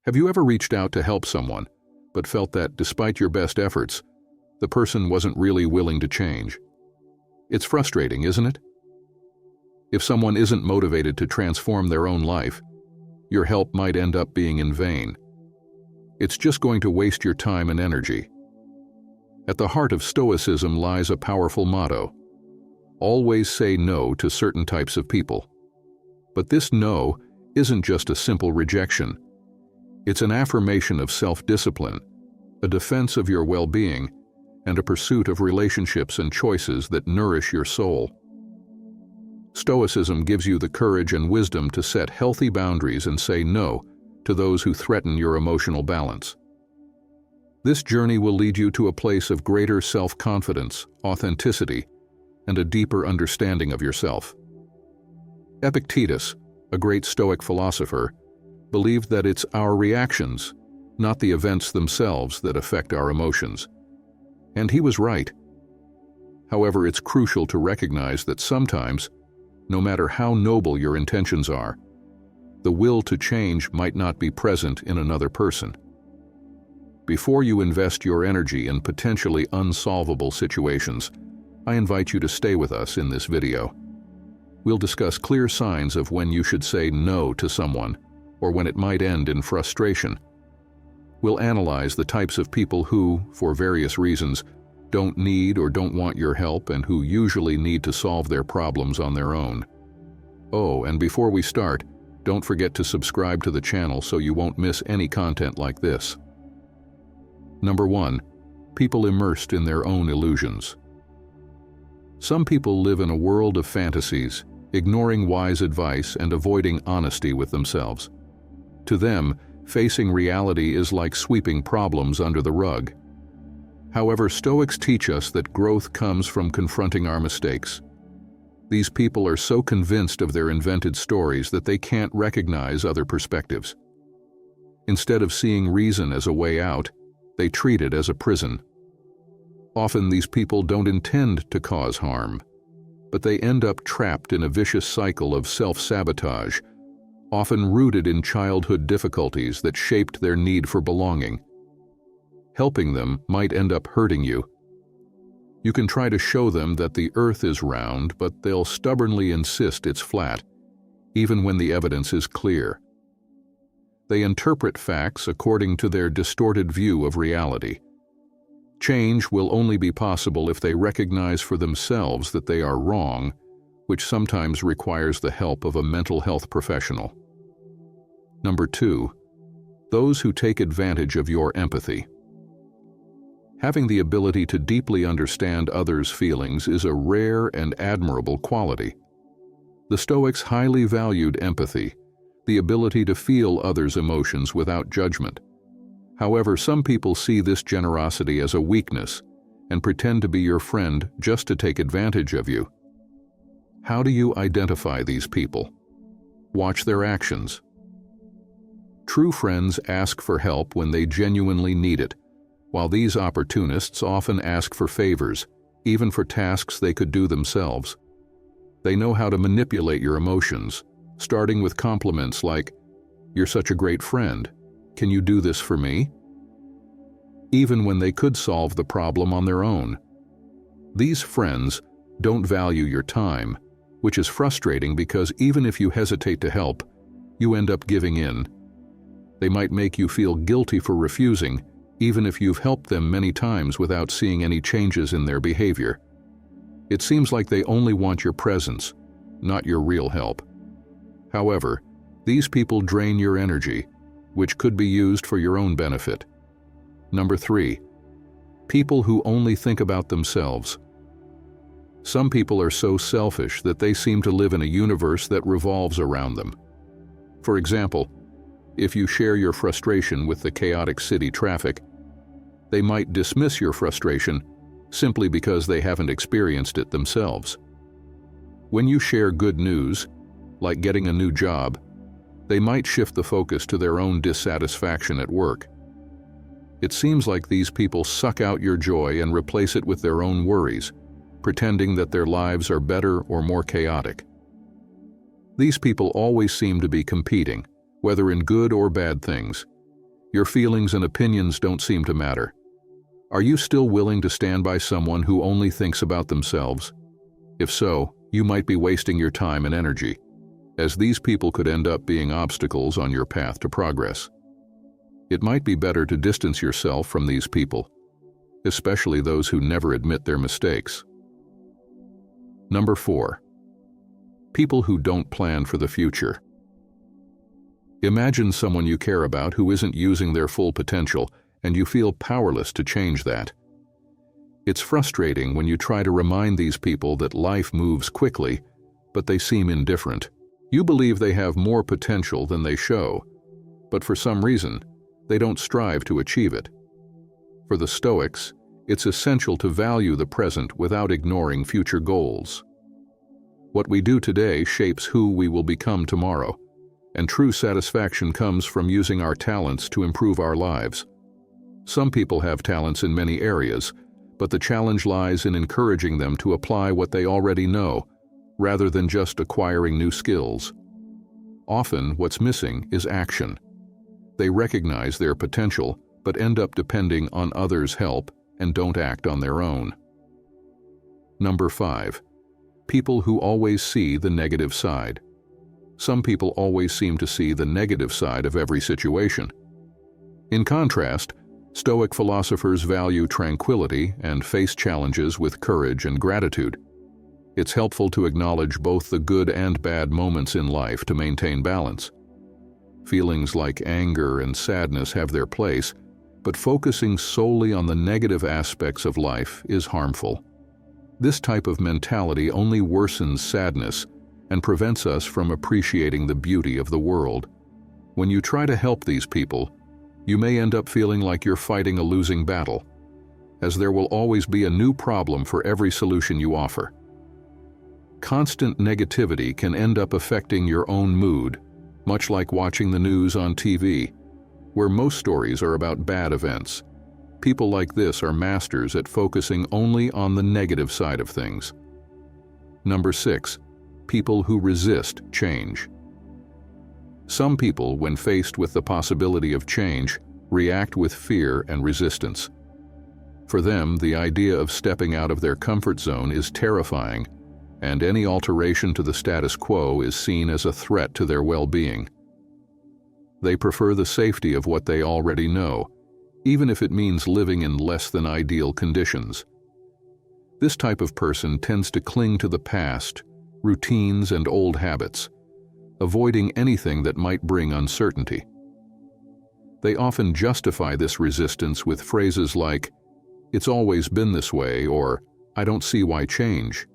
Have you ever reached out to help someone, but felt that despite your best efforts, the person wasn't really willing to change? It's frustrating, isn't it? If someone isn't motivated to transform their own life, your help might end up being in vain. It's just going to waste your time and energy. At the heart of Stoicism lies a powerful motto: always say no to certain types of people. But this no isn't just a simple rejection. It's an affirmation of self-discipline, a defense of your well-being, and a pursuit of relationships and choices that nourish your soul. Stoicism gives you the courage and wisdom to set healthy boundaries and say no to those who threaten your emotional balance. This journey will lead you to a place of greater self-confidence, authenticity, and a deeper understanding of yourself. Epictetus, a great Stoic philosopher, believed that it's our reactions, not the events themselves, that affect our emotions. And he was right. However, it's crucial to recognize that sometimes, no matter how noble your intentions are, the will to change might not be present in another person. Before you invest your energy in potentially unsolvable situations, I invite you to stay with us in this video. We'll discuss clear signs of when you should say no to someone, or when it might end in frustration. We'll analyze the types of people who, for various reasons, don't need or don't want your help and who usually need to solve their problems on their own. Oh, and before we start, don't forget to subscribe to the channel so you won't miss any content like this. Number 1. People immersed in their own illusions. Some people live in a world of fantasies, ignoring wise advice and avoiding honesty with themselves. To them, facing reality is like sweeping problems under the rug. However, Stoics teach us that growth comes from confronting our mistakes. These people are so convinced of their invented stories that they can't recognize other perspectives. Instead of seeing reason as a way out, they treat it as a prison. Often these people don't intend to cause harm, but they end up trapped in a vicious cycle of self-sabotage, often rooted in childhood difficulties that shaped their need for belonging. Helping them might end up hurting you. You can try to show them that the earth is round, but they'll stubbornly insist it's flat, even when the evidence is clear. They interpret facts according to their distorted view of reality. Change will only be possible if they recognize for themselves that they are wrong, which sometimes requires the help of a mental health professional. Number 2. Those who take advantage of your empathy. Having the ability to deeply understand others' feelings is a rare and admirable quality. The Stoics highly valued empathy, the ability to feel others' emotions without judgment. However, some people see this generosity as a weakness and pretend to be your friend just to take advantage of you. How do you identify these people? Watch their actions. True friends ask for help when they genuinely need it, while these opportunists often ask for favors, even for tasks they could do themselves. They know how to manipulate your emotions, starting with compliments like, "You're such a great friend. Can you do this for me?" Even when they could solve the problem on their own. These friends don't value your time, which is frustrating because even if you hesitate to help, you end up giving in. They might make you feel guilty for refusing, even if you've helped them many times without seeing any changes in their behavior. It seems like they only want your presence, not your real help. However, these people drain your energy, which could be used for your own benefit. Number 3. People who only think about themselves. Some people are so selfish that they seem to live in a universe that revolves around them. For example, if you share your frustration with the chaotic city traffic, they might dismiss your frustration simply because they haven't experienced it themselves. When you share good news, like getting a new job, they might shift the focus to their own dissatisfaction at work. It seems like these people suck out your joy and replace it with their own worries, pretending that their lives are better or more chaotic. These people always seem to be competing, whether in good or bad things, Your feelings and opinions don't seem to matter. Are you still willing to stand by someone who only thinks about themselves? If so, you might be wasting your time and energy, as these people could end up being obstacles on your path to progress. It might be better to distance yourself from these people, especially those who never admit their mistakes. Number 4. People who don't plan for the future. Imagine someone you care about who isn't using their full potential, and you feel powerless to change that. It's frustrating when you try to remind these people that life moves quickly, but they seem indifferent. You believe they have more potential than they show, but for some reason, they don't strive to achieve it. For the Stoics, it's essential to value the present without ignoring future goals. What we do today shapes who we will become tomorrow, and true satisfaction comes from using our talents to improve our lives. Some people have talents in many areas, but the challenge lies in encouraging them to apply what they already know, rather than just acquiring new skills. Often, what's missing is action. They recognize their potential, but end up depending on others' help and don't act on their own. Number 5. People who always see the negative side. Some people always seem to see the negative side of every situation. In contrast, Stoic philosophers value tranquility and face challenges with courage and gratitude. It's helpful to acknowledge both the good and bad moments in life to maintain balance. Feelings like anger and sadness have their place, but focusing solely on the negative aspects of life is harmful. This type of mentality only worsens sadness and prevents us from appreciating the beauty of the world. When you try to help these people, you may end up feeling like you're fighting a losing battle, as there will always be a new problem for every solution you offer. Constant negativity can end up affecting your own mood, much like watching the news on TV, where most stories are about bad events. People like this are masters at focusing only on the negative side of things. Number 6. People who resist change. Some people, when faced with the possibility of change, react with fear and resistance. For them, the idea of stepping out of their comfort zone is terrifying, and any alteration to the status quo is seen as a threat to their well-being. They prefer the safety of what they already know, even if it means living in less than ideal conditions. This type of person tends to cling to the past, routines, and old habits, avoiding anything that might bring uncertainty. They often justify this resistance with phrases like, "It's always been this way," or "I don't see why change."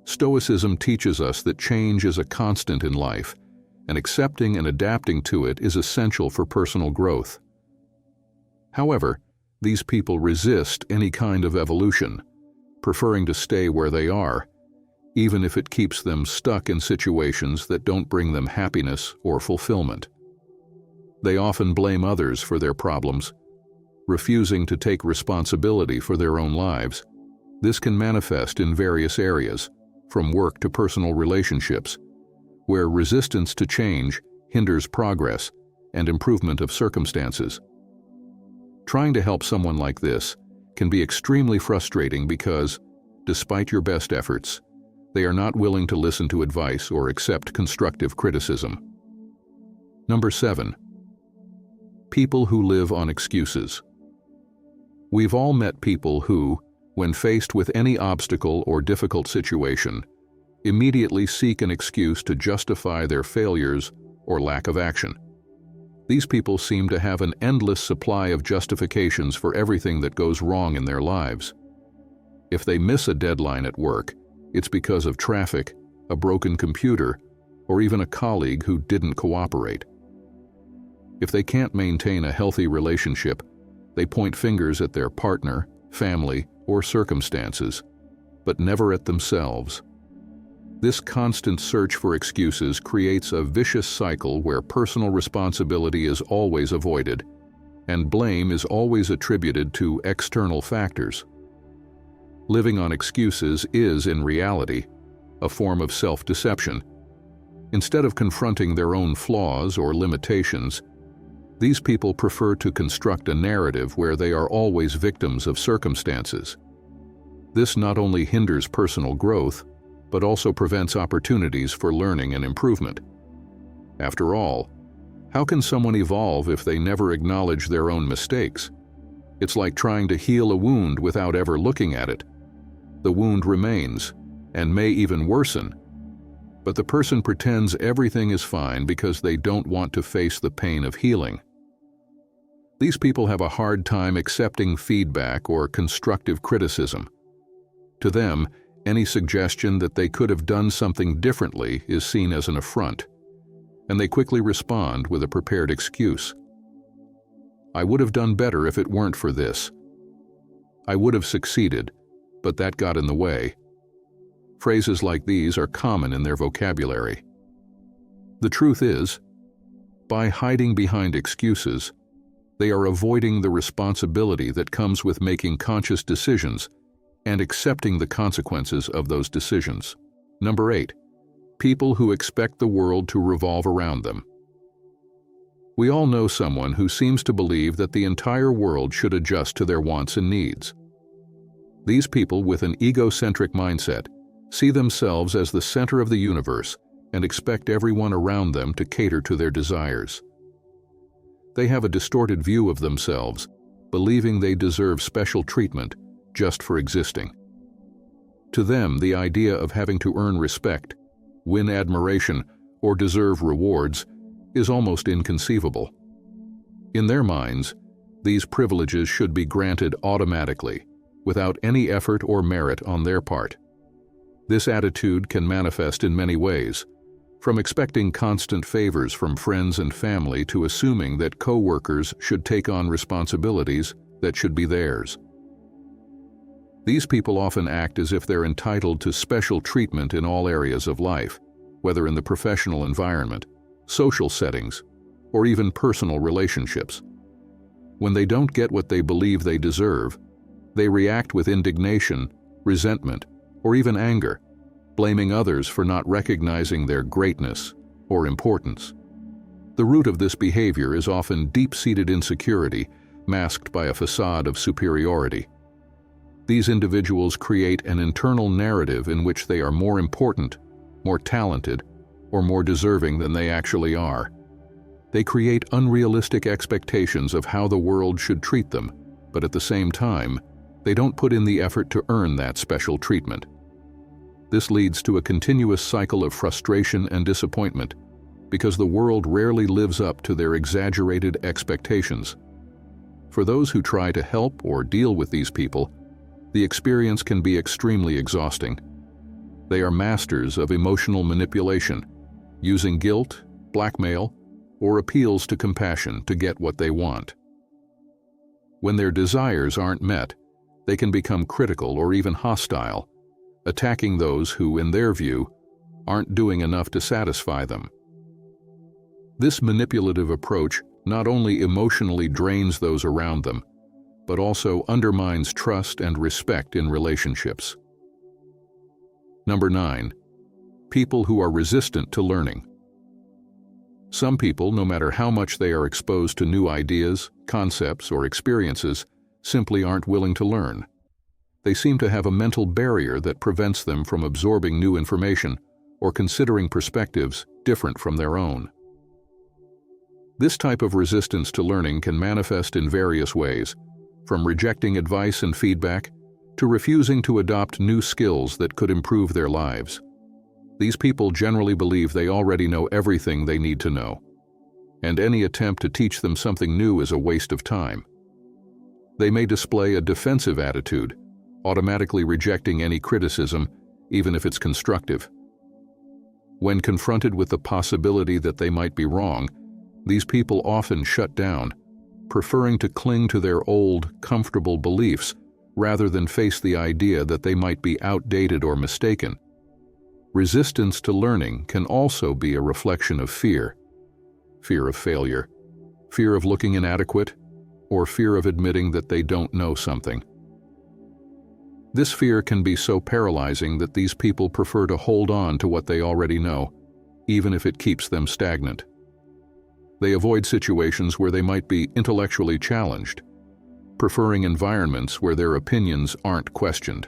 Stoicism teaches us that change is a constant in life, and accepting and adapting to it is essential for personal growth. However, these people resist any kind of evolution, preferring to stay where they are, even if it keeps them stuck in situations that don't bring them happiness or fulfillment. They often blame others for their problems, refusing to take responsibility for their own lives. This can manifest in various areas, from work to personal relationships, where resistance to change hinders progress and improvement of circumstances. Trying to help someone like this can be extremely frustrating because, despite your best efforts, they are not willing to listen to advice or accept constructive criticism. Number 7. People who live on excuses. We've all met people who, when faced with any obstacle or difficult situation, immediately seek an excuse to justify their failures or lack of action. These people seem to have an endless supply of justifications for everything that goes wrong in their lives. If they miss a deadline at work, it's because of traffic, a broken computer, or even a colleague who didn't cooperate. If they can't maintain a healthy relationship, they point fingers at their partner, family, or circumstances, but never at themselves. This constant search for excuses creates a vicious cycle where personal responsibility is always avoided, and blame is always attributed to external factors. Living on excuses is, in reality, a form of self-deception. Instead of confronting their own flaws or limitations, These people prefer to construct a narrative where they are always victims of circumstances. This not only hinders personal growth, but also prevents opportunities for learning and improvement. After all, how can someone evolve if they never acknowledge their own mistakes? It's like trying to heal a wound without ever looking at it. The wound remains, and may even worsen, but the person pretends everything is fine because they don't want to face the pain of healing. These people have a hard time accepting feedback or constructive criticism. To them, any suggestion that they could have done something differently is seen as an affront, and they quickly respond with a prepared excuse. I would have done better if it weren't for this. I would have succeeded, but that got in the way. Phrases like these are common in their vocabulary. The truth is, by hiding behind excuses, they are avoiding the responsibility that comes with making conscious decisions and accepting the consequences of those decisions. Number 8. People who expect the world to revolve around them. We all know someone who seems to believe that the entire world should adjust to their wants and needs. These people with an egocentric mindset see themselves as the center of the universe and expect everyone around them to cater to their desires. They have a distorted view of themselves, believing they deserve special treatment just for existing. To them, the idea of having to earn respect, win admiration, or deserve rewards is almost inconceivable. In their minds, these privileges should be granted automatically, without any effort or merit on their part. This attitude can manifest in many ways, from expecting constant favors from friends and family to assuming that co-workers should take on responsibilities that should be theirs. These people often act as if they're entitled to special treatment in all areas of life, whether in the professional environment, social settings, or even personal relationships. When they don't get what they believe they deserve, they react with indignation, resentment, or even anger, blaming others for not recognizing their greatness or importance. The root of this behavior is often deep-seated insecurity, masked by a facade of superiority. These individuals create an internal narrative in which they are more important, more talented, or more deserving than they actually are. They create unrealistic expectations of how the world should treat them, but at the same time, they don't put in the effort to earn that special treatment. This leads to a continuous cycle of frustration and disappointment, because the world rarely lives up to their exaggerated expectations. For those who try to help or deal with these people, the experience can be extremely exhausting. They are masters of emotional manipulation, using guilt, blackmail, or appeals to compassion to get what they want. When their desires aren't met, they can become critical or even hostile, attacking those who, in their view, aren't doing enough to satisfy them. This manipulative approach not only emotionally drains those around them, but also undermines trust and respect in relationships. Number 9. People who are resistant to learning. Some people, no matter how much they are exposed to new ideas, concepts, or experiences, simply aren't willing to learn. They seem to have a mental barrier that prevents them from absorbing new information or considering perspectives different from their own. This type of resistance to learning can manifest in various ways, from rejecting advice and feedback to refusing to adopt new skills that could improve their lives. These people generally believe they already know everything they need to know, and any attempt to teach them something new is a waste of time. They may display a defensive attitude, automatically rejecting any criticism, even if it's constructive. When confronted with the possibility that they might be wrong, these people often shut down, preferring to cling to their old, comfortable beliefs rather than face the idea that they might be outdated or mistaken. Resistance to learning can also be a reflection of fear. Fear of failure, fear of looking inadequate, or fear of admitting that they don't know something. This fear can be so paralyzing that these people prefer to hold on to what they already know, even if it keeps them stagnant. They avoid situations where they might be intellectually challenged, preferring environments where their opinions aren't questioned.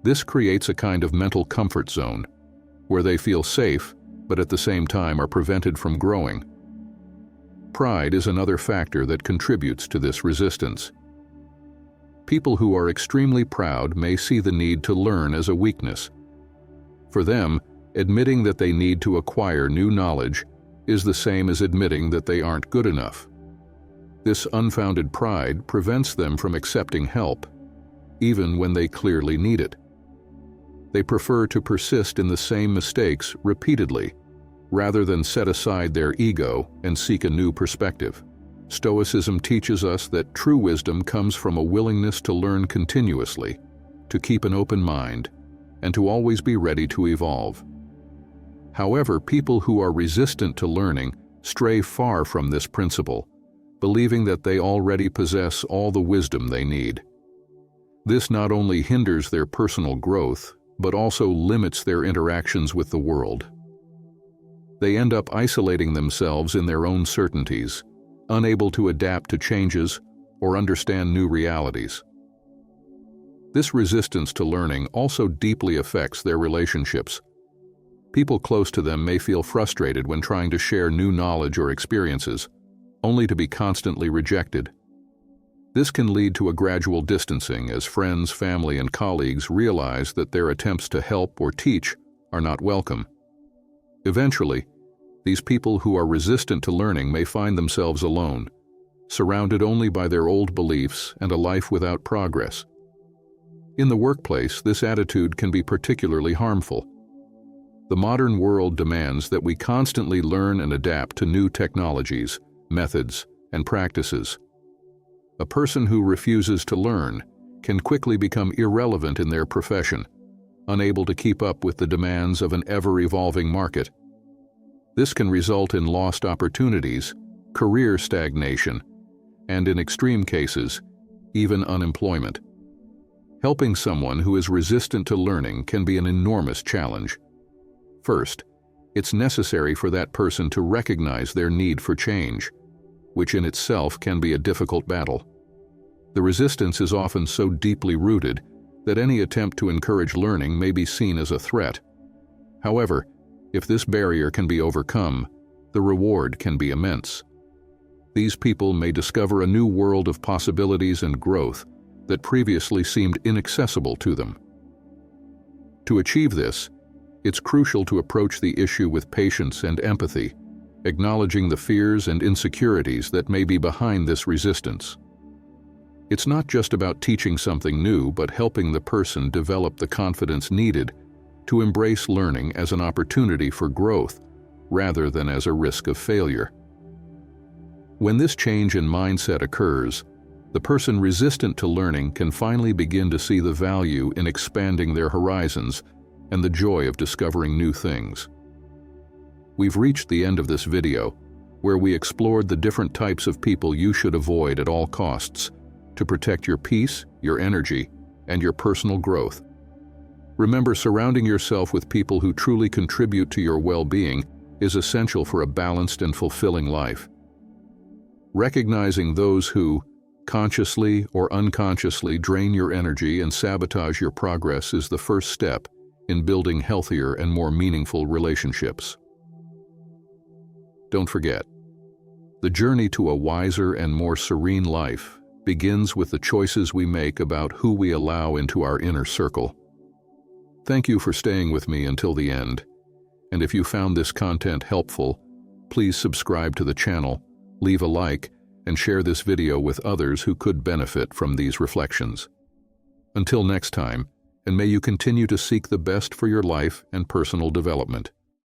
This creates a kind of mental comfort zone, where they feel safe, but at the same time are prevented from growing. Pride is another factor that contributes to this resistance. People who are extremely proud may see the need to learn as a weakness. For them, admitting that they need to acquire new knowledge is the same as admitting that they aren't good enough. This unfounded pride prevents them from accepting help, even when they clearly need it. They prefer to persist in the same mistakes repeatedly, rather than set aside their ego and seek a new perspective. Stoicism teaches us that true wisdom comes from a willingness to learn continuously, to keep an open mind, and to always be ready to evolve. However, people who are resistant to learning stray far from this principle, believing that they already possess all the wisdom they need. This not only hinders their personal growth, but also limits their interactions with the world. They end up isolating themselves in their own certainties, unable to adapt to changes or understand new realities. This resistance to learning also deeply affects their relationships. People close to them may feel frustrated when trying to share new knowledge or experiences, only to be constantly rejected. This can lead to a gradual distancing as friends, family, and colleagues realize that their attempts to help or teach are not welcome. Eventually, these people who are resistant to learning may find themselves alone, surrounded only by their old beliefs and a life without progress. In the workplace, this attitude can be particularly harmful. The modern world demands that we constantly learn and adapt to new technologies, methods, and practices. A person who refuses to learn can quickly become irrelevant in their profession, unable to keep up with the demands of an ever-evolving market. This can result in lost opportunities, career stagnation, and in extreme cases, even unemployment. Helping someone who is resistant to learning can be an enormous challenge. First, it's necessary for that person to recognize their need for change, which in itself can be a difficult battle. The resistance is often so deeply rooted that any attempt to encourage learning may be seen as a threat. However, if this barrier can be overcome, the reward can be immense. These people may discover a new world of possibilities and growth that previously seemed inaccessible to them. To achieve this, it's crucial to approach the issue with patience and empathy, acknowledging the fears and insecurities that may be behind this resistance. It's not just about teaching something new, but helping the person develop the confidence needed to embrace learning as an opportunity for growth rather than as a risk of failure. When this change in mindset occurs, the person resistant to learning can finally begin to see the value in expanding their horizons and the joy of discovering new things. We've reached the end of this video, where we explored the different types of people you should avoid at all costs to protect your peace, your energy, and your personal growth. Remember, surrounding yourself with people who truly contribute to your well-being is essential for a balanced and fulfilling life. Recognizing those who, consciously or unconsciously, drain your energy and sabotage your progress is the first step in building healthier and more meaningful relationships. Don't forget, the journey to a wiser and more serene life begins with the choices we make about who we allow into our inner circle. Thank you for staying with me until the end, and if you found this content helpful, please subscribe to the channel, leave a like, and share this video with others who could benefit from these reflections. Until next time, and may you continue to seek the best for your life and personal development.